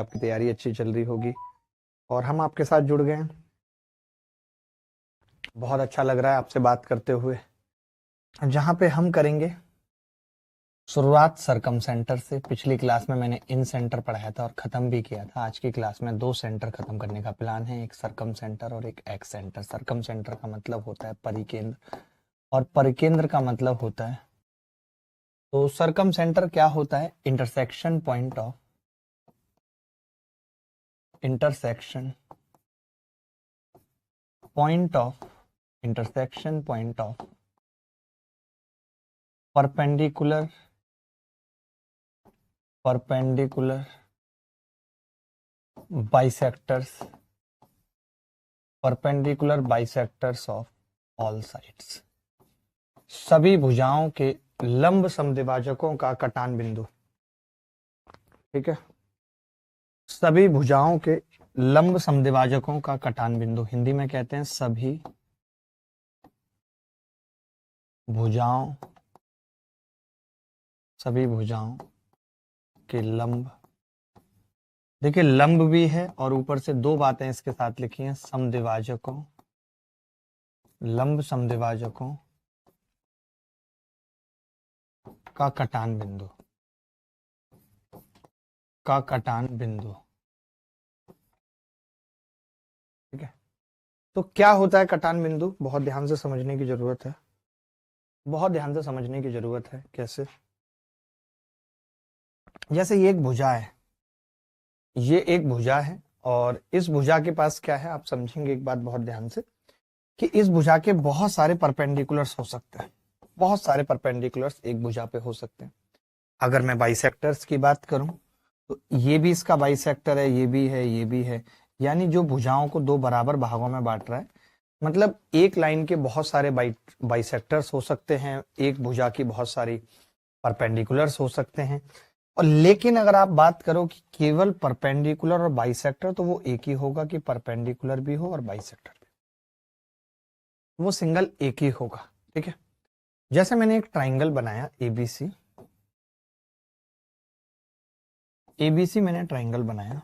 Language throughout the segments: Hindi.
आपकी तैयारी अच्छी चल रही होगी और हम आपके साथ जुड़ गए हैं। बहुत अच्छा लग रहा है आपसे बात करते हुए, जहां पे हम करेंगे शुरुआत सरकम सेंटर से। पिछली क्लास में मैंने इन सेंटर पढ़ाया था और खत्म भी किया था। आज की क्लास में दो सेंटर खत्म करने का प्लान है, एक सरकम सेंटर और एक एक्स सेंटर। सरकम सेंटर का मतलब होता है परिकेंद्र और परिकेंद्र का मतलब होता है, तो सरकम सेंटर क्या होता है? Intersection point of intersection point of intersection point of perpendicular bisectors of all sides. सभी भुजाओं के लंब समद्विभाजकों का कटान बिंदु। ठीक है, सभी भुजाओं के लंब समद्विभाजकों का कटान बिंदु हिंदी में कहते हैं सभी भुजाओं के लंब। देखिए, लंब भी है और ऊपर से दो बातें इसके साथ लिखी हैं, समद्विभाजकों, लंब समद्विभाजकों का कटान बिंदु, ठीक है। तो क्या होता है कटान बिंदु? बहुत ध्यान से समझने की जरूरत है, कैसे? जैसे ये एक भुजा है और इस भुजा के पास क्या है, आप समझेंगे एक बात बहुत ध्यान से, कि इस भुजा के बहुत सारे परपेंडिकुलर्स हो सकते हैं। बहुत सारे परपेंडिकुलर्स एक भुजा पे हो सकते हैं। अगर मैं बाइसेक्टर्स की बात करूं तो ये भी इसका बाइसेक्टर है, ये भी है, ये भी है। यानी जो भुजाओं को दो बराबर भागों में बांट रहा है, मतलब एक लाइन के बहुत सारे बाइसेक्टर्स हो सकते हैं, एक भुजा की बहुत सारी परपेंडिकुलर्स हो सकते हैं। और लेकिन अगर आप बात करो कि केवल परपेंडिकुलर और बाइसेक्टर, तो वो एक ही होगा कि परपेंडिकुलर भी हो और बाइसेक्टर भी, वो सिंगल एक ही होगा। ठीक है, जैसे मैंने एक ट्राइंगल बनाया एबीसी, मैंने ट्राइंगल बनाया,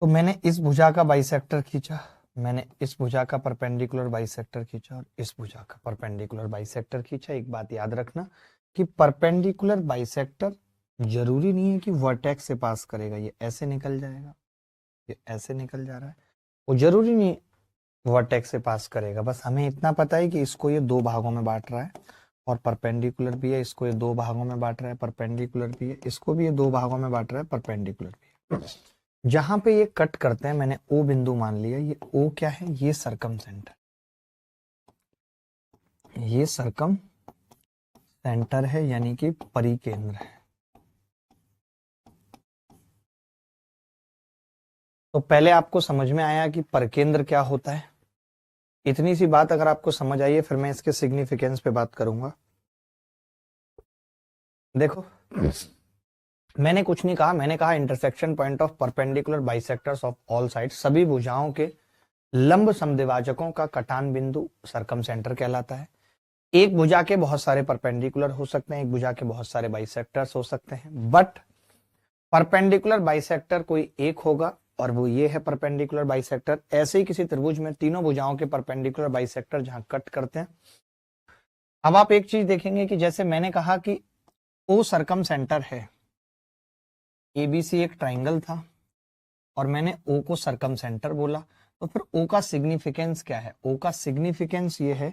तो मैंने इस भुजा का बाइसेक्टर खींचा, मैंने इस भुजा का परपेंडिकुलर बाइसेक्टर खींचा और इस भुजा का परपेंडिकुलर बाइसेक्टर खींचा। एक बात याद रखना कि परपेंडिकुलर बाइसेक्टर जरूरी नहीं है कि वर्टेक्स से पास करेगा। ये ऐसे निकल जाएगा, ये ऐसे निकल जा रहा है, वो जरूरी नहीं वर्टेक्स से पास करेगा। बस हमें इतना पता है कि इसको ये दो भागों में बांट रहा है और परपेंडिकुलर भी है, इसको ये दो भागों में बांट रहा है, परपेंडिकुलर भी है, इसको भी ये दो भागों में बांट रहा है, परपेंडिकुलर भी है। जहां पे ये कट करते हैं, मैंने ओ बिंदु मान लिया। ये ओ क्या है? ये सरकम सेंटर, ये सरकम सेंटर है, यानी कि परिकेंद्र है। तो पहले आपको समझ में आया कि परिकेंद्र क्या होता है। इतनी सी बात अगर आपको समझ आई है, फिर मैं इसके सिग्निफिकेंस पे बात करूंगा। देखो, मैंने कुछ नहीं कहा, मैंने कहा intersection point of perpendicular bisectors of all sides. सभी भुजाओं के लंब समद्विभाजकों का कटान बिंदु सरकम सेंटर कहलाता है। एक भुजा के बहुत सारे परपेंडिकुलर हो सकते हैं, एक भुजा के बहुत सारे बाइसेक्टर्स हो सकते हैं, बट परपेंडिकुलर बाइसेक्टर कोई एक होगा और वो ये है परपेंडिकुलर बाइसेक्टर। ऐसे ही किसी त्रिभुज में तीनों भुजाओं के परपेंडिकुलर बाइसेक्टर जहां कट करते हैं। अब आप एक चीज देखेंगे कि जैसे मैंने कहा कि ओ सरकम सेंटर है, एबीसी एक ट्राइंगल था और मैंने ओ को सरकम सेंटर बोला, तो फिर ओ का सिग्निफिकेंस क्या है? ओ का सिग्निफिकेंस ये है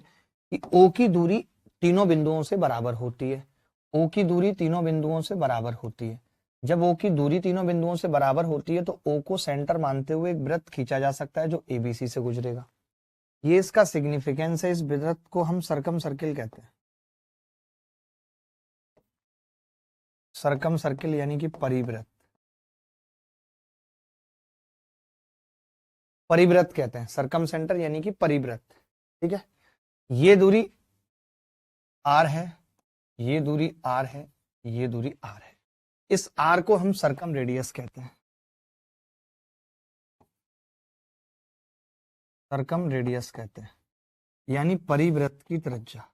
कि ओ की दूरी तीनों बिंदुओं से बराबर होती है। ओ की दूरी तीनों बिंदुओं से बराबर होती है। जब ओ की दूरी तीनों बिंदुओं से बराबर होती है, तो ओ को सेंटर मानते हुए एक वृत्त खींचा जा सकता है जो एबीसी से गुजरेगा। ये इसका सिग्निफिकेंस है। इस वृत्त को हम सरकम सर्किल कहते हैं। सरकम सर्किल यानी कि परिवृत्त, परिवृत्त कहते हैं। सरकम सेंटर यानी कि परिवृत्त। ठीक है, ये दूरी आर है, ये दूरी आर है, ये दूरी आर है। इस आर को हम सरकम रेडियस कहते हैं। सरकम रेडियस कहते हैं, यानी परिवृत्त की त्रिज्या,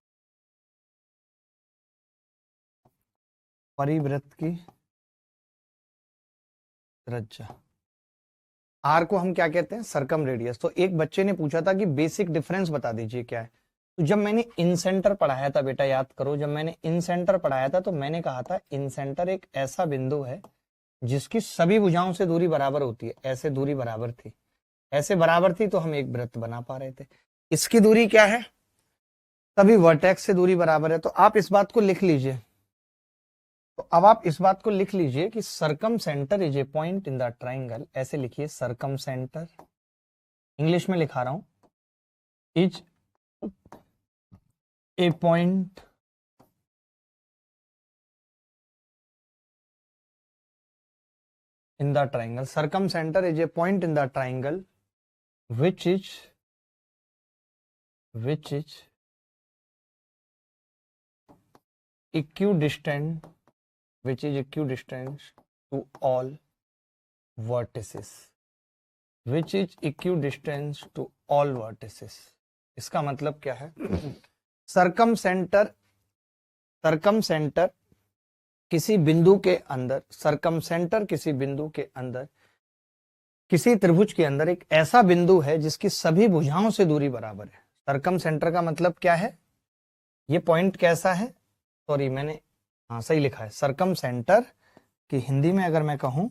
परिवृत्त की त्रिज्या। आर को हम क्या कहते हैं? सरकम रेडियस। तो एक बच्चे ने पूछा था कि बेसिक डिफरेंस बता दीजिए क्या है। तो जब मैंने इन सेंटर पढ़ाया था बेटा, याद करो, जब मैंने इन सेंटर पढ़ाया था तो मैंने कहा था इन सेंटर एक ऐसा बिंदु है जिसकी सभी भुजाओं से दूरी बराबर होती है। ऐसे दूरी बराबर थी, ऐसे बराबर थी तो हम एक वृत्त बना पा रहे थे। इसकी दूरी क्या है? सभी वर्टेक्स से दूरी बराबर है। तो आप इस बात को लिख लीजिए। तो अब आप इस बात को लिख लीजिए कि circumcentre is a point in the triangle. ऐसे लिखिए, सरकम सेंटर, इंग्लिश में लिखा रहा हूं, is a point in the triangle. Circumcenter is a point in the triangle which is equidistant to all vertices. Which is equidistant to all vertices. इसका मतलब क्या है? सरकमसेंटर किसी बिंदु के अंदर, सरकमसेंटर किसी बिंदु के अंदर, किसी त्रिभुज के अंदर एक ऐसा बिंदु है जिसकी सभी भुजाओं से दूरी बराबर है। सरकमसेंटर का मतलब क्या है? ये पॉइंट कैसा है? सॉरी, मैंने हाँ सही लिखा है। सरकमसेंटर की हिंदी में अगर मैं कहूं,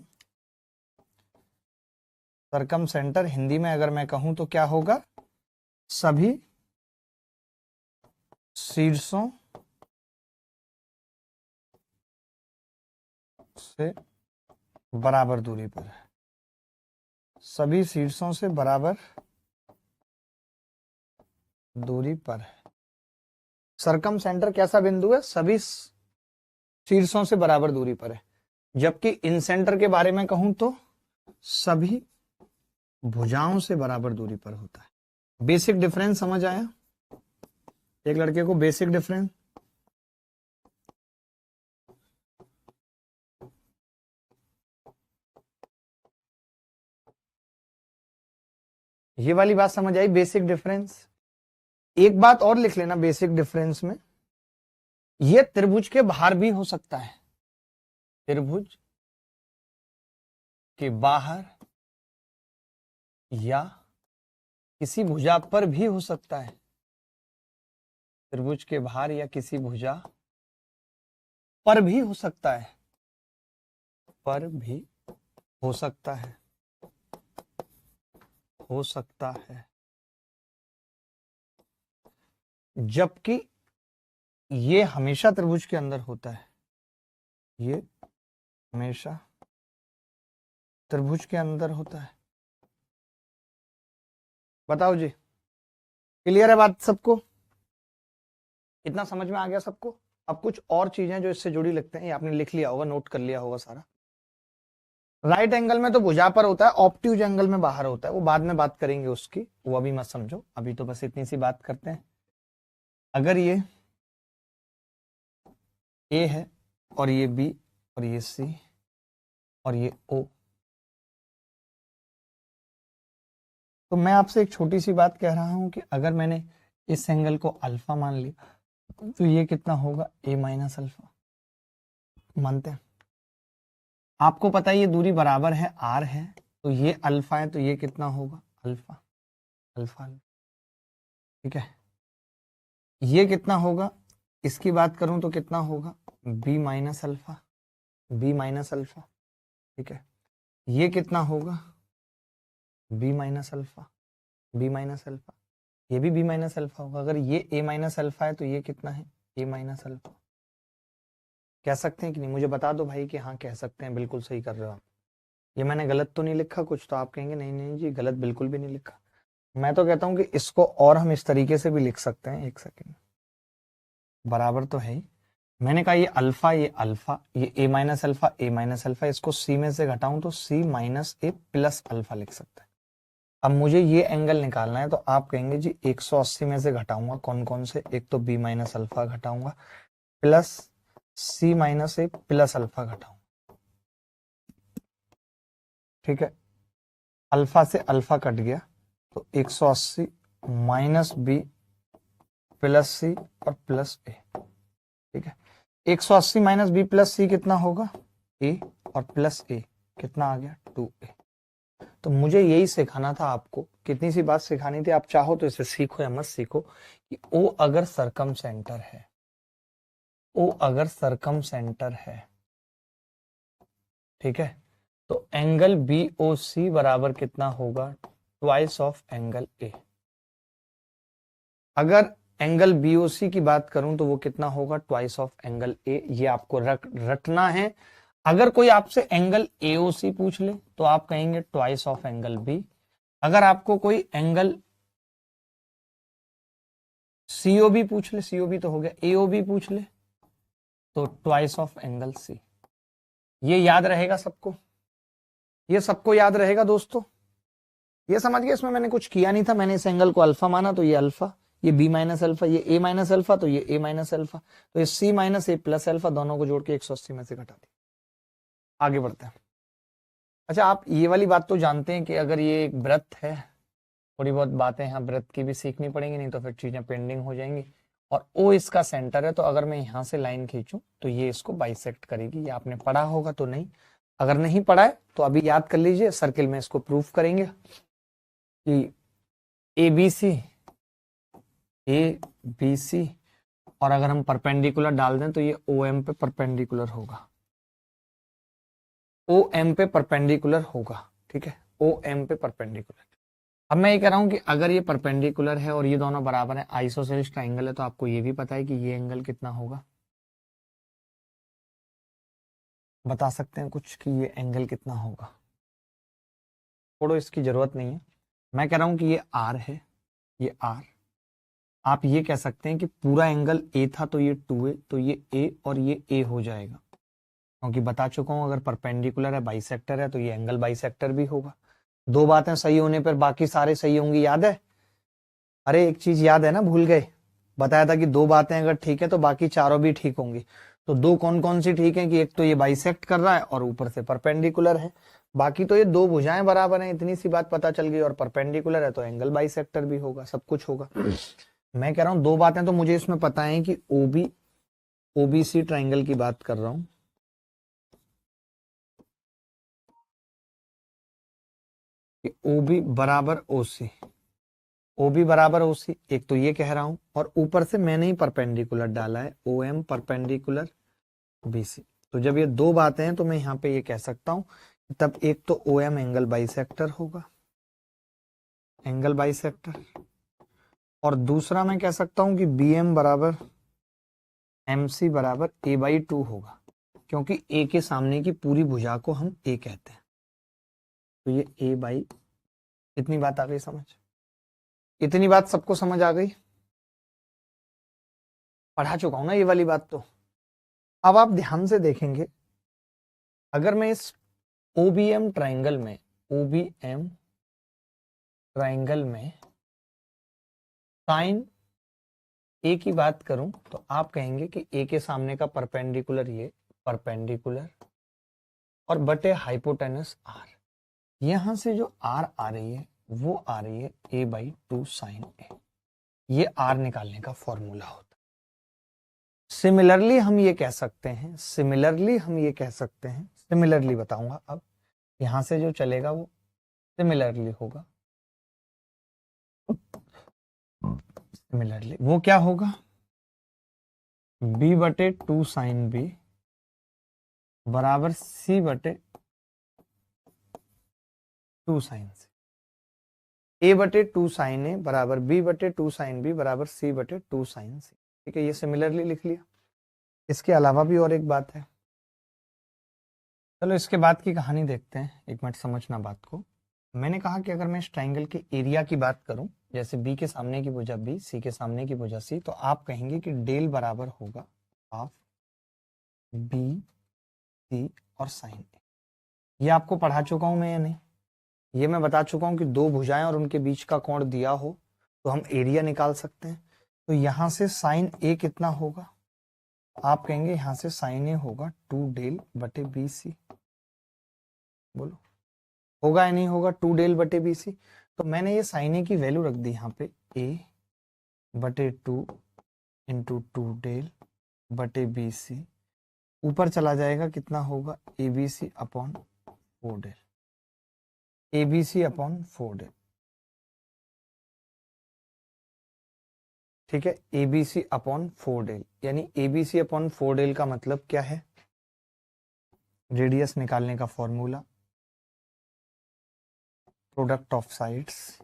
सरकमसेंटर हिंदी में अगर मैं कहूं तो क्या होगा? सभी शीर्षों से बराबर दूरी पर है। सभी शीर्षों से बराबर दूरी पर है। सरकमसेंटर कैसा बिंदु है? सभी शीर्षों से बराबर दूरी पर है। जबकि इन सेंटर के बारे में कहूं तो सभी भुजाओं से बराबर दूरी पर होता है। बेसिक डिफरेंस समझ आया एक लड़के को? बेसिक डिफरेंस ये वाली बात समझ आई? Basic difference. एक बात और लिख लेना बेसिक डिफरेंस में, यह त्रिभुज के बाहर भी हो सकता है। त्रिभुज के बाहर या किसी भुजा पर भी हो सकता है। त्रिभुज के बाहर या किसी भुजा पर भी हो सकता है। पर भी हो सकता है, हो सकता है। जबकि ये हमेशा त्रिभुज के अंदर होता है। ये हमेशा त्रिभुज के अंदर होता है। बताओ जी, क्लियर है बात सबको? इतना समझ में आ गया सबको? अब कुछ और चीजें जो इससे जुड़ी लगते हैं, ये आपने लिख लिया होगा, नोट कर लिया होगा सारा। राइट एंगल में तो भुजा पर होता है, ऑब्ट्यूज एंगल में बाहर होता है। वो बाद में बात करेंगे उसकी, वो अभी मत समझो। अभी तो बस इतनी सी बात करते हैं। अगर ये ए है और ये बी और ये सी और ये ओ, तो मैं आपसे एक छोटी सी बात कह रहा हूं कि अगर मैंने इस एंगल को अल्फा मान लिया तो ये कितना होगा? ए माइनस अल्फा। मानते हैं? आपको पता है ये दूरी बराबर है, आर है, तो ये अल्फा है, तो ये कितना होगा? Alpha alpha. ठीक है, ये कितना होगा? इसकी बात करूं तो कितना होगा? B minus alpha, B minus alpha. ठीक है, ये कितना होगा? B minus alpha, B minus alpha. ये भी बी माइनस अल्फा होगा। अगर ये ए माइनस अल्फा है तो ये कितना है? ए माइनस अल्फा। कह सकते हैं कि नहीं? मुझे बता दो भाई कि हाँ कह सकते हैं, बिल्कुल सही कर रहे हो आप। ये मैंने गलत तो नहीं लिखा कुछ? तो आप कहेंगे नहीं नहीं जी गलत बिल्कुल भी नहीं लिखा। मैं तो कहता हूं कि इसको और हम इस तरीके से भी लिख सकते हैं। एक सेकेंड, बराबर तो है ही। मैंने कहा ये अल्फा, ये ए माइनस अल्फा, ए माइनस अल्फा, इसको सी में से घटाऊं तो सी माइनस ए प्लस अल्फा लिख सकते हैं। अब मुझे ये एंगल निकालना है, तो आप कहेंगे जी 180 में से घटाऊंगा कौन कौन से? एक तो बी माइनस अल्फा घटाऊंगा, प्लस सी माइनस ए प्लस अल्फा घटाऊंगा। ठीक है, अल्फा से अल्फा कट गया तो 180 माइनस बी प्लस सी और प्लस ए। ठीक है, 180 माइनस बी प्लस सी कितना होगा? ए और प्लस ए, कितना आ गया 2a। तो मुझे यही सिखाना था आपको, कितनी सी बात सिखानी थी। आप चाहो तो इसे सीखो या मत सीखो कि ओ अगर सरकम सेंटर है, ओ अगर सरकम सेंटर है, ठीक है, तो एंगल BOC बराबर कितना होगा, ट्वाइस ऑफ एंगल ए। अगर एंगल BOC की बात करूं तो वो कितना होगा, ट्वाइस ऑफ एंगल ए। ये आपको रटना है। अगर कोई आपसे एंगल AOC पूछ ले तो आप कहेंगे ट्वाइस ऑफ एंगल बी। अगर आपको कोई एंगल COB पूछ ले, COB तो हो गया, AOB पूछ ले तो ट्वाइस ऑफ एंगल सी। ये याद रहेगा सबको, ये सबको याद रहेगा दोस्तों। ये समझ गए, इसमें मैंने कुछ किया नहीं था, मैंने इस एंगल को अल्फा माना तो ये अल्फा, ये B माइनस अल्फा, ये A माइनस अल्फा तो ये A माइनस अल्फा, तो ये C minus A plus alpha, दोनों को जोड़ के 180 में से घटा दिया। आगे बढ़ते हैं। अच्छा, आप ये वाली बात तो जानते हैं कि अगर ये एक वृत्त है, थोड़ी बहुत बातें यहाँ वृत्त की भी सीखनी पड़ेंगी, नहीं तो फिर चीजें पेंडिंग हो जाएंगी। और O इसका सेंटर है, तो अगर मैं यहाँ से लाइन खींचूं तो ये इसको बाइसेक्ट करेगी। ये आपने पढ़ा होगा तो नहीं, अगर नहीं पढ़ा है तो अभी याद कर लीजिए, सर्किल में इसको प्रूफ करेंगे कि ABC और अगर हम परपेंडिकुलर डाल दें तो ये OM पे परपेंडिकुलर होगा, OM पे परपेंडिकुलर होगा, ठीक है, OM पे परपेंडिकुलर। अब मैं ये कह रहा हूं कि अगर ये परपेंडिकुलर है और ये दोनों बराबर है, आइसोसेलेस ट्राइंगल है, तो आपको ये भी पता है कि ये एंगल कितना होगा, बता सकते हैं कुछ कि ये एंगल कितना होगा? छोड़ो, इसकी जरूरत नहीं है। मैं कह रहा हूं कि ये R है, ये R। आप ये कह सकते हैं कि पूरा एंगल A था तो ये 2A, तो ये A और ये A हो जाएगा, क्योंकि बता चुका हूं अगर परपेंडिकुलर है, बाइसेक्टर है, तो ये एंगल बाइसेक्टर भी होगा। दो बातें सही होने पर बाकी सारे सही होंगी, याद है? अरे एक चीज याद है ना, भूल गए? बताया था कि दो बातें अगर ठीक है तो बाकी चारों भी ठीक होंगी। तो दो कौन कौन सी ठीक है कि एक तो ये बाइसेक्ट कर रहा है और ऊपर से परपेंडिकुलर है। बाकी तो ये दो भुजाएं बराबर हैं, इतनी सी बात पता चल गई, और परपेंडिकुलर है तो एंगल बाइसेक्टर भी होगा, सब कुछ होगा। मैं कह रहा हूं दो बातें तो मुझे इसमें पता है कि OBC ट्राइंगल की बात कर रहा हूं, कि OB बराबर OC, OB बराबर OC, एक तो ये कह रहा हूं, और ऊपर से मैंने ही परपेंडिकुलर डाला है, OM परपेंडिकुलर BC। तो जब ये दो बातें हैं तो मैं यहाँ पे ये कह सकता हूं, तब एक तो OM एंगल बाइसेक्टर होगा, एंगल बाइसेक्टर, और दूसरा मैं कह सकता हूं कि BM बराबर MC बराबर A/2 होगा, क्योंकि A के सामने की पूरी भुजा को हम A कहते हैं, तो ये A/, इतनी बात आ गई समझ? इतनी बात सबको समझ आ गई? पढ़ा चुका हूं ना ये वाली बात तो। अब आप ध्यान से देखेंगे, अगर मैं इस OBM ट्राइंगल में, OBM ट्राइंगल में साइन A की बात करूं तो आप कहेंगे कि A के सामने का परपेंडिकुलर ये परपेंडिकुलर, और बटे हाइपोटेनस R, यहां से जो R आ रही है वो आ रही है A/2 साइन A। ये R निकालने का फॉर्मूला होता है। सिमिलरली हम ये कह सकते हैं, सिमिलरली बताऊंगा अब, यहां से जो चलेगा वो सिमिलरली होगा, सिमिलरली वो क्या होगा, B/2 साइन B बराबर C/2 sign C। A/2 sign A बराबर B/2 साइन B बराबर C/2 साइन C। ठीक है, ये सिमिलरली लिख लिया। इसके अलावा भी और एक बात है, चलो इसके बाद की कहानी देखते हैं, एक मिनट समझना बात को। मैंने कहा कि अगर मैं इस ट्राइंगल के एरिया की बात करूं, जैसे B के सामने की भुजा B, C के सामने की भुजा C, तो आप कहेंगे कि डेल बराबर होगा हाफ BC और साइन A। ये आपको पढ़ा चुका हूं मैं या नहीं? ये मैं बता चुका हूं कि दो भुजाएं और उनके बीच का कोण दिया हो तो हम एरिया निकाल सकते हैं। तो यहां से साइन A कितना होगा? आप कहेंगे यहां से साइन A होगा 2 डेल बटे BC। बोलो होगा या नहीं होगा? 2 डेल बटे BC। तो मैंने ये साइन A की वैल्यू रख दी यहाँ पे A/2 इंटू 2 डेल बटे BC, ऊपर चला जाएगा कितना होगा ABC upon 4 del, ABC upon 4 del, ठीक है, ABC अपॉन 4 डेल, यानी ABC अपॉन 4 डेल का मतलब क्या है, रेडियस निकालने का फॉर्मूला, प्रोडक्ट ऑफ साइड्स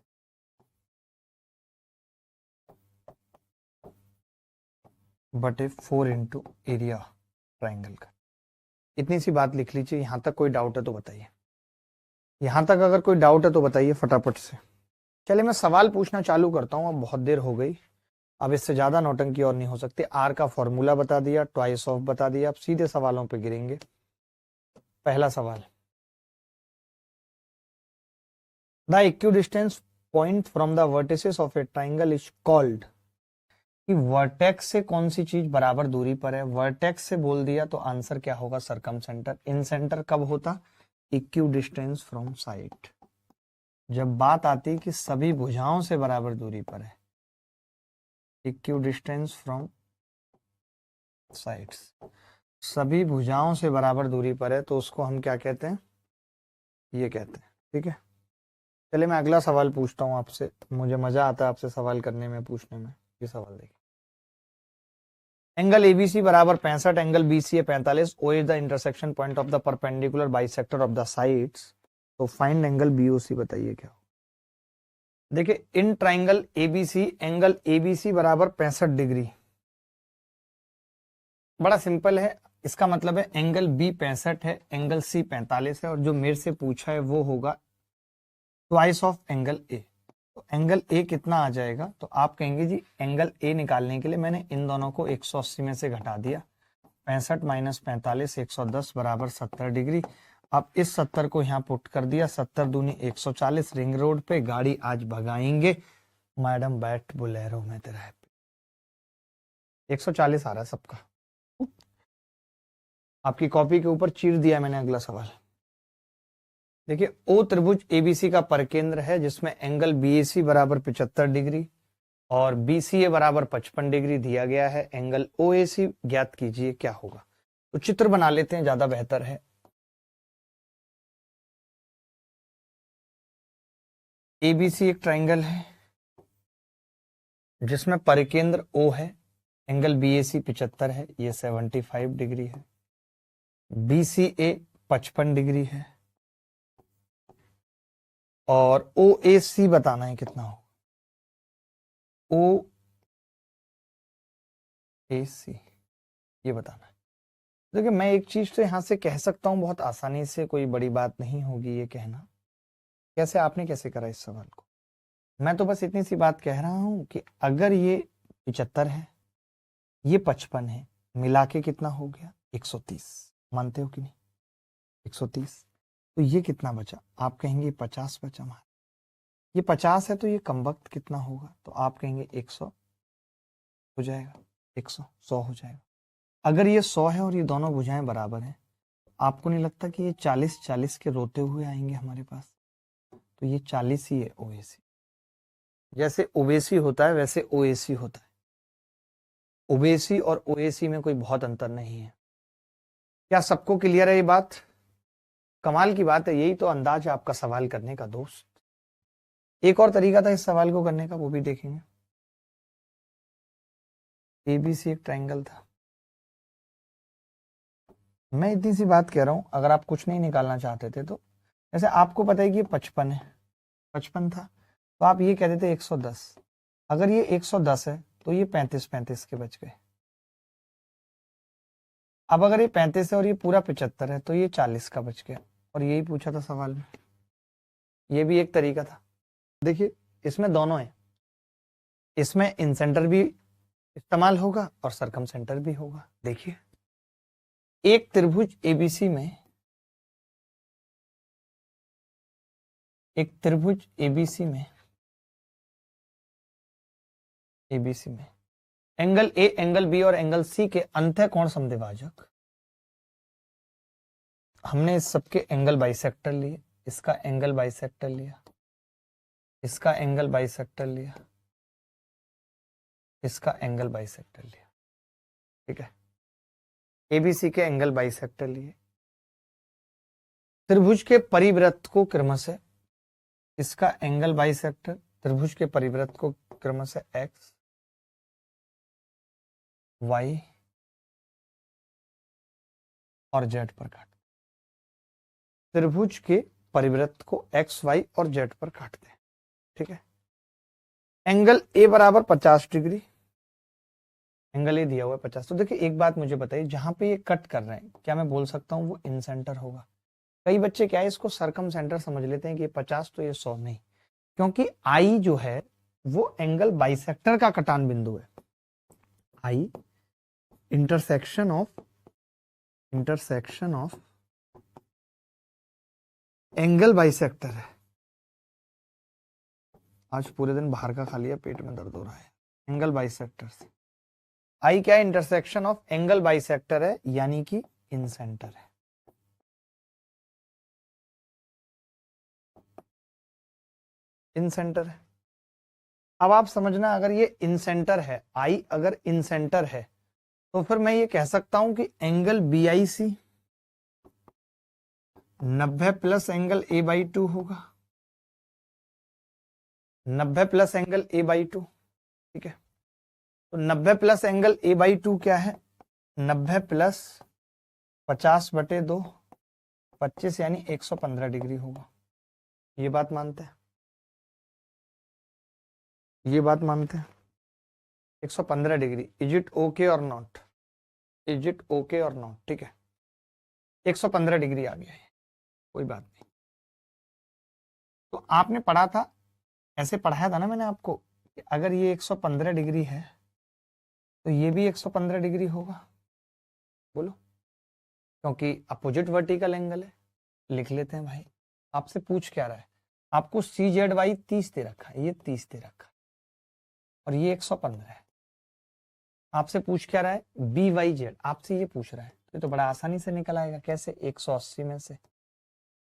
बटे 4 इंटू एरिया ट्राइंगल का। इतनी सी बात लिख लीजिए। यहां तक कोई डाउट है तो बताइए, यहां तक अगर कोई डाउट है तो बताइए फटाफट से। चलिए मैं सवाल पूछना चालू करता हूं, अब बहुत देर हो गई, अब इससे ज्यादा नौटंकी और नहीं हो सकती। आर का फॉर्मूला बता दिया, ट्वाइस ऑफ बता दिया, अब सीधे सवालों पे गिरेंगे। पहला सवाल, the equidistance point from the vertices of A triangle is called, कि वर्टेक्स से कौन सी चीज बराबर दूरी पर है, वर्टेक्स से बोल दिया तो आंसर क्या होगा, सरकम सेंटर। इन सेंटर कब होता, इक्विडिस्टेंस फ्रॉम साइड, जब बात आती कि सभी भुजाओं से बराबर दूरी पर है, इक्विडिस्टेंस फ्रॉम साइड्स, सभी भुजाओं से बराबर दूरी पर है तो उसको हम क्या कहते हैं, ये कहते हैं, ठीक है। चलिए मैं अगला सवाल पूछता हूं आपसे, मुझे मजा आता है आपसे सवाल करने में, पूछने में। ये सवाल देखिए, एंगल एबीसी बराबर 65, एंगल बीसी है 45, O is the intersection point of the perpendicular bisector of the sides, तो फाइंड एंगल बीओसी, बताइए क्या। देखिए in triangle ABC, angle ABC बराबर 65 डिग्री, बड़ा सिंपल है, इसका मतलब है एंगल बी 65 है, एंगल सी 45 है, और जो मेरे से पूछा है वो होगा ट्वाइस ऑफ एंगल ए। तो एंगल ए कितना आ जाएगा, तो आप कहेंगे जी एंगल ए निकालने के लिए मैंने इन दोनों को 180 में से घटा दिया, 65 माइनस 45 110 बराबर 70 डिग्री। अब इस 70 को यहाँ पुट कर दिया, 70 दूनी 140, रिंग रोड पे गाड़ी आज भगाएंगे, मैडम बैठ बोलेरो में तेरा है, 140 आ रहा है सबका, आपकी कॉपी के ऊपर चीर दिया मैंने। अगला सवाल देखिए, ओ त्रिभुज एबीसी का परिकेंद्र है जिसमें एंगल बीएसी बराबर 75 डिग्री और बीसीए बराबर 55 डिग्री दिया गया है, एंगल ओएसी ज्ञात कीजिए क्या होगा। तो चित्र बना लेते हैं, ज्यादा बेहतर है। एबीसी एक ट्राइंगल है जिसमें परिकेंद्र ओ है, एंगल बीएसी 75 है, ये 75 डिग्री है, बीसीए 55 डिग्री है, और ओ ए सी बताना है कितना हो, ओ ए सी ये बताना है। देखिए मैं एक चीज तो यहां से कह सकता हूं बहुत आसानी से, कोई बड़ी बात नहीं होगी ये कहना। कैसे, आपने कैसे करा इस सवाल को, मैं तो बस इतनी सी बात कह रहा हूं कि अगर ये 75 है, ये 55 है, मिला के कितना हो गया 130, मानते हो कि नहीं, 130। तो ये कितना बचा, आप कहेंगे 50 बचा हमारा, ये 50 है तो ये कम वक्त कितना होगा, तो आप कहेंगे 100 हो जाएगा, 100 हो जाएगा। अगर ये 100 है और ये दोनों भुजाएं बराबर हैं, आपको नहीं लगता कि ये 40-40 के रोते हुए आएंगे हमारे पास, तो ये 40 ही है ओएसी। जैसे ओबेसी होता है वैसे ओएसी होता है, ओबेसी और ओएसी में कोई बहुत अंतर नहीं है। क्या सबको क्लियर है ये बात, कमाल की बात है, यही तो अंदाज है आपका सवाल करने का दोस्त। एक और तरीका था इस सवाल को करने का, वो भी देखेंगे। एबीसी एक ट्राइंगल था, मैं इतनी सी बात कह रहा हूं, अगर आप कुछ नहीं निकालना चाहते थे तो, जैसे आपको पता है कि ये 55 है, 55 था, तो आप ये कहते थे 110, अगर ये 110 है तो ये 35-35 के बच गए। अब अगर ये 35 है और ये पूरा 75 है तो ये 40 का बच गया, और यही पूछा था सवाल में, ये भी एक तरीका था। देखिए इसमें दोनों है, इसमें इन सेंटर भी इस्तेमाल होगा और सरकम सेंटर भी होगा। देखिए एक त्रिभुज एबीसी में, एक त्रिभुज एबीसी में, एबीसी में एंगल ए, एंगल बी और एंगल सी के अंतः कोण समद्विभाजक, हमने इस सबके एंगल बाइसेक्टर लिए, इसका एंगल बाइसेक्टर लिया, इसका एंगल बाइसेक्टर लिया, इसका एंगल बाइसेक्टर लिया, ठीक है, एबीसी के एंगल बाइसेक्टर लिए, त्रिभुज के परिवृत्त को क्रमशः इसका एंगल बाइसेक्टर, त्रिभुज के परिवृत्त को क्रमशः एक्स वाई और जेड पर काटते। त्रिभुज के परिवृत्त को एक्स वाई और जेड पर काटते हैं, ठीक है। एंगल ए बराबर 50 डिग्री, एंगल ए दिया हुआ है 50। तो देखिए एक बात मुझे बताइए, जहां पे ये कट कर रहे हैं क्या मैं बोल सकता हूँ वो इन सेंटर होगा? कई बच्चे क्या है इसको सरकम सेंटर समझ लेते हैं कि ये 50 तो ये 100, नहीं, क्योंकि आई जो है वो एंगल बाइसेक्टर का कटान बिंदु है। आई इंटरसेक्शन ऑफ एंगल बाइसेक्टर है। आज पूरे दिन बाहर का खा लिया, पेट में दर्द हो रहा है। एंगल बाइसेक्टर से आई क्या है? इंटरसेक्शन ऑफ एंगल बाइसेक्टर है, यानी कि इन सेंटर है। इन सेंटर है। अब आप समझना, अगर ये इन सेंटर है, आई अगर इन सेंटर है, तो फिर मैं ये कह सकता हूं कि angle B I C 90 plus angle A by 2 होगा। 90 प्लस एंगल ए बाई 2, ठीक है। तो 90 प्लस एंगल ए बाई 2 क्या है? 90 प्लस 50/2 25, यानी 115 डिग्री होगा। ये बात मानते हैं? ये बात मानते हैं? 115 डिग्री। इज इट ओके और नॉट? इज इट ओके और नॉट? ठीक है, 115 डिग्री आ गया है, कोई बात नहीं। तो आपने पढ़ा था, ऐसे पढ़ाया था ना मैंने आपको, कि अगर ये 115 डिग्री है तो ये भी 115 डिग्री होगा। बोलो, क्योंकि अपोजिट वर्टिकल एंगल है। लिख लेते हैं भाई। आपसे पूछ क्या रहा है? आपको सी जेड वाई 30 दे रखा है, ये 30 दे रखा है, और ये 115 है। आपसे पूछ क्या रहा है? बी वाई जेड, आपसे ये पूछ रहा है। तो ये तो बड़ा आसानी से निकल आएगा। कैसे? 180 में से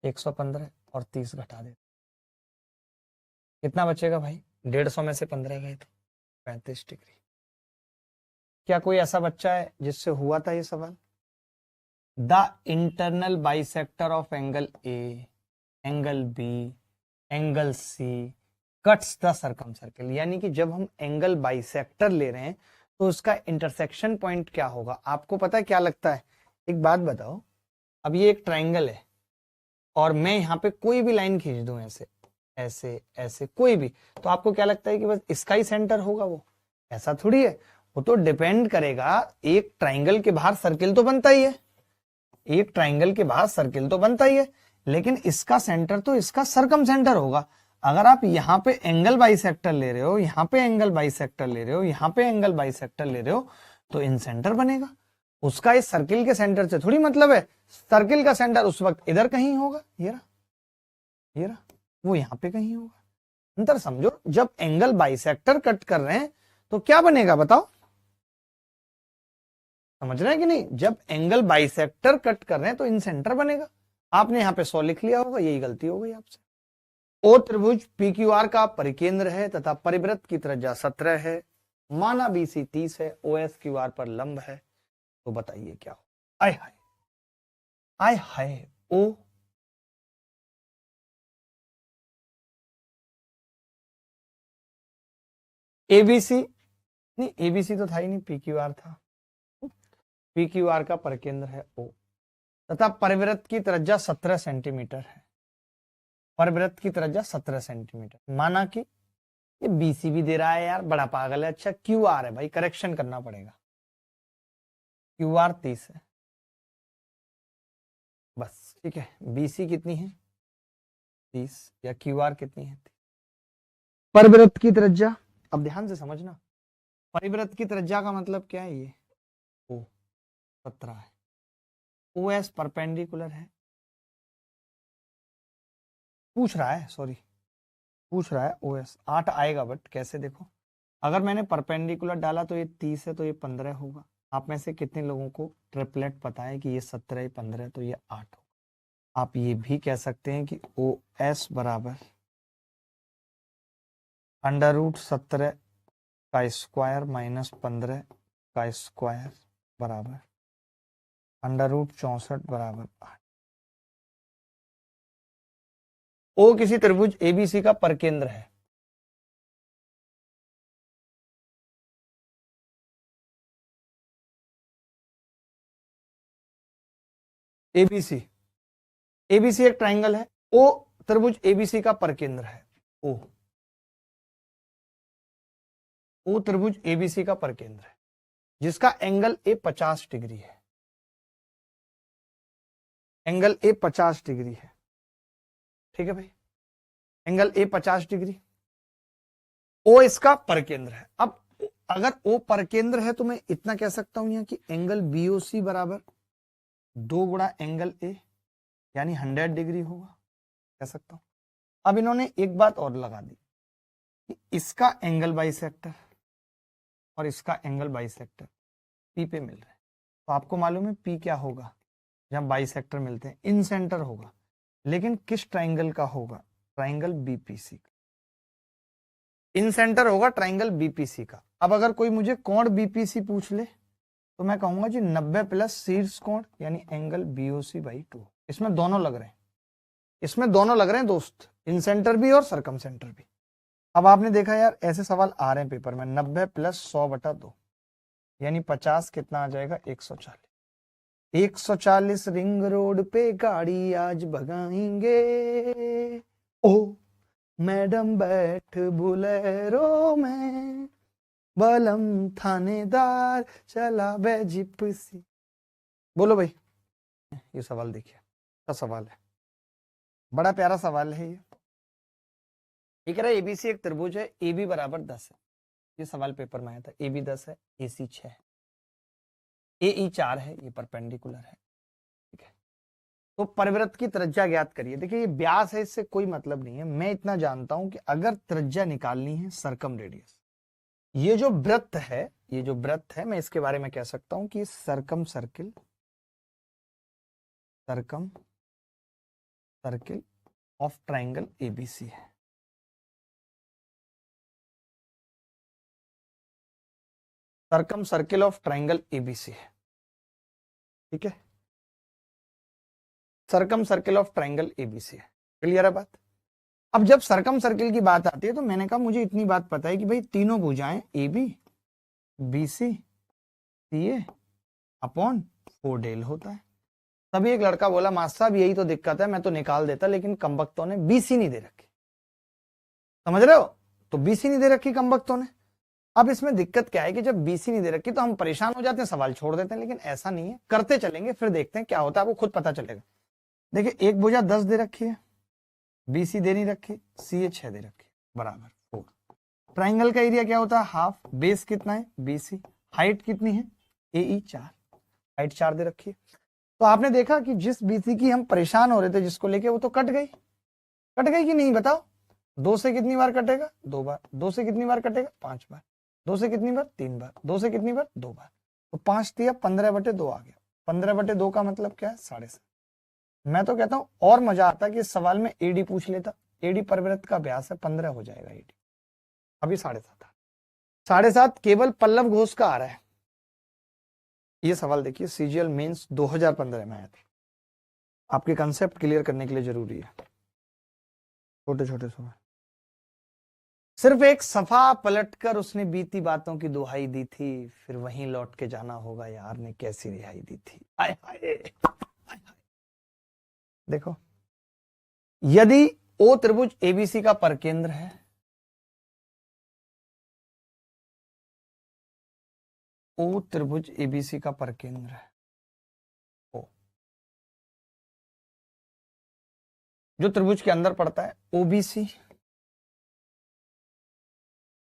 115 और 30 घटा दे, कितना बचेगा भाई? 150 में से 15 गए तो 35 डिग्री। क्या कोई ऐसा बच्चा है जिससे हुआ था ये सवाल? The internal bisector of angle A, angle B, angle C cuts the circumcircle. यानी कि जब हम एंगल बाइसेक्टर ले रहे हैं तो उसका इंटरसेक्शन पॉइंट क्या होगा? आपको पता है क्या लगता है? एक बात बताओ, अब ये एक ट्राइंगल है और मैं यहाँ पे कोई भी लाइन खींच दूं, ऐसे ऐसे ऐसे कोई भी, तो आपको क्या लगता है कि बस इसका ही सेंटर होगा? वो ऐसा थोड़ी है। वो तो डिपेंड करेगा, एक ट्राइंगल के बाहर सर्किल तो बनता ही है, एक ट्राइंगल के बाहर सर्किल तो बनता ही है, लेकिन इसका सेंटर तो इसका सरकम सेंटर होगा। अगर आप यहाँ पे एंगल बाइसेक्टर ले रहे हो, यहाँ पे एंगल बाइसेक्टर ले रहे हो, यहाँ पे एंगल बाइसेक्टर ले रहे हो, तो इन सेंटर बनेगा। उसका इस सर्किल के सेंटर से थोड़ी मतलब है। सर्किल का सेंटर उस वक्त इधर कहीं होगा, ये रहा, ये रहा, वो यहाँ पे कहीं होगा। अंतर समझो, जब एंगल बाइसेक्टर कट कर रहे हैं तो क्या बनेगा बताओ? समझ रहे हैं कि नहीं? जब एंगल बाइसेक्टर कट कर रहे हैं तो इन सेंटर बनेगा। आपने यहाँ पे 100 लिख लिया होगा, यही गलती हो गई आपसे। ओ त्रिभुज पी क्यू आर का परिकेंद्र है तथा परिवृत्त की त्रिज्या 17 है, माना बीसी 30 है, ओ एस क्यू आर पर लंब है, तो बताइए क्या हो? आय हाय, आय हाय, ओ एबीसी, नहीं एबीसी तो था ही नहीं, पी क्यू आर था। पी क्यू आर का परिकेंद्र है ओ तथा परिवृत्त की त्रिज्या 17 सेंटीमीटर है। परिवृत्त की त्रिज्या 17 सेंटीमीटर, माना कि ये बीसी भी दे रहा है यार, बड़ा पागल है। अच्छा क्यू आर है भाई, करेक्शन करना पड़ेगा। क्यू आर 30 है बस, ठीक है। बीसी कितनी है? 30, या क्यू आर कितनी है? परिवृत्त की त्रिज्या, अब ध्यान से समझना, परिवृत्त की त्रिज्या का मतलब क्या है? ये ओ 17 है, ओ एस परपेंडिकुलर है, पूछ रहा है, सॉरी पूछ रहा है ओ एस 8 आएगा, बट कैसे देखो, अगर मैंने परपेंडिकुलर डाला तो ये 30 है, तो ये 15 होगा। आप में से कितने लोगों को ट्रिपलेट पता है कि ये 17 15 तो ये 8 होगा? आप ये भी कह सकते हैं कि ओ एस बराबर √17 का स्क्वायर माइनस 15 का स्क्वायर बराबर √64 बराबर 8। ओ किसी त्रिभुज एबीसी का परकेंद्र है। एबीसी, एबीसी एक ट्राइंगल है, ओ त्रिभुज एबीसी का परकेंद्र है। ओ, ओ त्रिभुज एबीसी का परकेंद्र है जिसका एंगल ए 50 डिग्री है। एंगल ए 50 डिग्री है, ठीक है भाई, एंगल ए 50 डिग्री। ओ इसका परकेंद्र है। अब अगर ओ परकेंद्र है तो मैं इतना कह सकता हूं यहां कि एंगल बीओसी बराबर 2 गुणा एंगल ए, यानी 100 डिग्री होगा, कह सकता हूं। अब इन्होंने एक बात और लगा दी कि इसका एंगल बाइसेक्टर और इसका एंगल बाइसेक्टर पी पे मिल रहा है। तो आपको मालूम है पी क्या होगा जब बाइसेक्टर मिलते हैं, इन सेंटर होगा, लेकिन किस ट्राइंगल का होगा, ट्राइंगल बीपीसी का। इन सेंटर होगा ट्राइंगल बीपीसी का। अब अगर कोई मुझे कोण बीपीसी पूछ ले तो मैं कहूंगा जी 90 प्लस शीर्ष कोण यानी एंगल बीओसी बाई 2। इसमें दोनों लग रहे हैं, इसमें दोनों लग रहे हैं दोस्त, इन सेंटर भी और सरकम सेंटर भी। अब आपने देखा यार ऐसे सवाल आ रहे हैं पेपर में, 90 प्लस 100/2 यानी 50 कितना आ जाएगा, 140। 140 रिंग रोड पे गाड़ी आज भगाएंगे, ओ मैडम बैठ बुलेरो में, बलम थानेदार चला बे जिप्सी। बोलो भाई, ये सवाल देखिए, क्या सवाल है, बड़ा प्यारा सवाल है ये। ये कह रहा है एबीसी एक त्रिभुज है, ए बी बराबर 10 है। ये सवाल पेपर में आया था, ए बी 10 है, ए सी 6 है, ए ई 4 है, ये परपेंडिकुलर है, ठीक है। तो परिवृत्त की त्रिज्या ज्ञात करिए। देखिए ये व्यास है, इससे कोई मतलब नहीं है, मैं इतना जानता हूं कि अगर त्रिज्या निकालनी है सर्कम रेडियस, ये जो वृत्त है, ये जो वृत्त है, मैं इसके बारे में कह सकता हूं कि circumcircle, circumcircle of triangle ABC है। Circumcircle of triangle ABC है, ठीक है, circumcircle of triangle ABC है। क्लियर है बात। अब जब सर्कम सर्किल की बात आती है तो मैंने कहा मुझे इतनी बात पता है कि भाई तीनों भुजाएं A B B C C A upon 4 del होता है। तभी एक लड़का बोला मास्टर साहब यही तो दिक्कत है, मैं तो निकाल देता लेकिन कमबख्तों ने बीसी नहीं दे रखी। समझ रहे हो, तो बीसी नहीं दे रखी कमबख्तों ने। अब इसमें दिक्कत क्या है कि जब बीसी नहीं दे रखी तो हम परेशान हो जाते हैं, सवाल छोड़ देते हैं, लेकिन ऐसा नहीं है, करते चलेंगे फिर देखते हैं क्या होता है, आपको खुद पता चलेगा। देखिए एक भुजा 10 दे रखी है, बीसी दे नहीं रखी, सी ए 6 दे रखी, बराबर 4। ट्राइंगल का एरिया क्या होता है, हाफ, बेस कितना है बीसी, हाइट कितनी है ए ई 4, हाइट 4 दे रखी है। तो आपने देखा कि जिस बीसी की हम परेशान हो रहे थे जिसको लेके, वो तो कट गई, कट गई कि नहीं बताओ। 2 से कितनी बार कटेगा, 2 बार, 2 से कितनी बार कटेगा, 5 बार, 2 से कितनी बार, 3 बार, 2 से कितनी बार, 2 बार। तो 5 दिया, 15/2 आ गया। 15/2 का मतलब क्या है, 7.5। मैं तो कहता हूं और मजा आता कि इस सवाल में एडी पूछ लेता, एडी परिवृत्त का व्यास है 15 हो जाएगा एडी। अभी 7.5, 7.5 केवल पल्लव घोष का आ रहा है। ये सवाल देखिए सीजीएल मेंस 2015 में आया था, आपके कंसेप्ट क्लियर करने के लिए जरूरी है, छोटे छोटे सवाल। सिर्फ एक सफा पलटकर उसने बीती बातों की दुहाई दी थी, फिर वहीं लौट के जाना होगा यार ने कैसी रिहाई दी थी। आय हाय, देखो यदि ओ त्रिभुज एबीसी का परकेंद्र है, ओ त्रिभुज एबीसी का परकेंद्र है, ओ जो त्रिभुज के अंदर पड़ता है, ओबीसी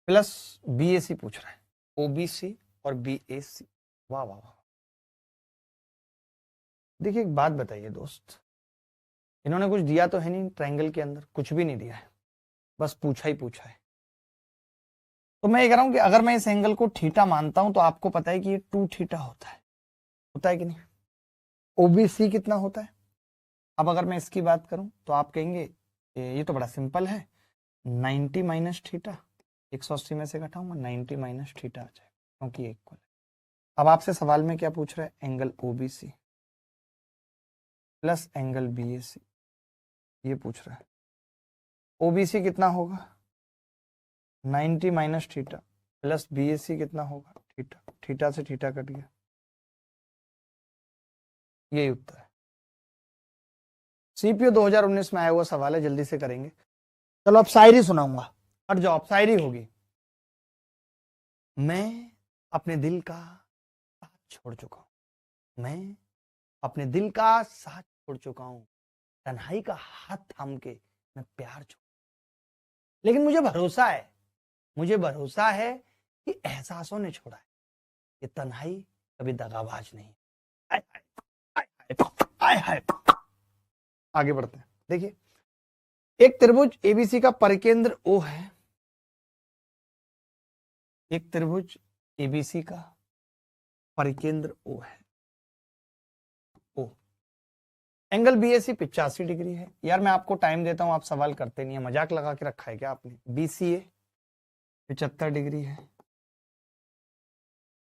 प्लस बीएसी पूछ रहा है, ओबीसी और बीएसी। वाह वाह वाह। देखिए एक बात बताइए दोस्त, इन्होंने कुछ दिया तो है नहीं ट्रायंगल के अंदर, कुछ भी नहीं दिया है, बस पूछा ही पूछा है। तो मैं ये कह रहा हूं कि अगर मैं इस एंगल को थीटा मानता हूं तो आपको पता है कि ये 2 थीटा होता है कि नहीं। ओबीसी कितना होता है, अब अगर मैं इसकी बात करूं तो आप कहेंगे ये तो बड़ा सिंपल है, 90 माइनस थीटा, 180 में से घटाऊंगा 90 माइनस थीटा आ जाएगा, क्योंकि इक्वल है। अब आपसे सवाल में क्या पूछ रहा है, angle OBC plus angle BAC, ये पूछ रहा है। ओबीसी कितना होगा 90 माइनस थीटा प्लस बीएससी कितना होगा थीटा, थीटा से थीटा कट गया, यही उत्तर है। सीपीओ 2019 में आया हुआ सवाल है, जल्दी से करेंगे। चलो अब शायरी सुनाऊंगा, हट जाओ, अब शायरी होगी। मैं अपने दिल का साथ छोड़ चुका हूं, मैं अपने दिल का साथ छोड़ चुका हूं, तन्हाई का हाथ थाम के मैं प्यार छोड़, लेकिन मुझे भरोसा है कि एहसासों ने छोड़ा है, ये तन्हाई कभी दगाबाज नहीं। आय हाय, आय हाय। आगे बढ़ते हैं। देखिए, एक त्रिभुज एबीसी का परिकेंद्र ओ है, एक त्रिभुज एबीसी का परिकेंद्र ओ है, ओ एंगल बीएसी 85 डिग्री है। यार मैं आपको टाइम देता हूं, आप सवाल करते नहीं है, मजाक लगा के रखा है क्या आपने। बीसीए 75 डिग्री है।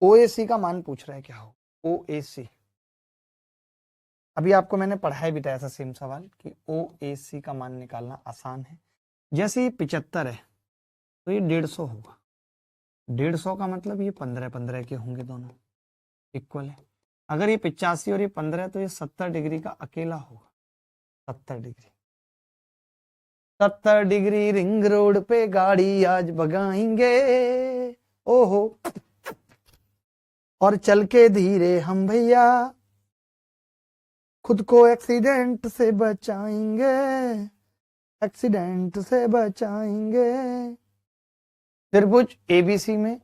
ओएसी का मान पूछ रहा है, क्या हो ओएसी, अभी आपको मैंने पढ़ाया भी था ऐसा सेम सवाल कि ओएसी का मान निकालना आसान है। जैसे ये 75 है तो ये 150 होगा, 150 का मतलब ये 15-15 के होंगे, दोनों इक्वल है। अगर ये 85 और ये 15 तो ये 70 डिग्री का अकेला होगा, 70 डिग्री, 70 डिग्री रिंग रोड पे गाड़ी आज भगाएंगे, ओहो, और चल के धीरे हम भैया खुद को एक्सीडेंट से बचाएंगे, एक्सीडेंट से बचाएंगे। त्रिभुज एबीसी में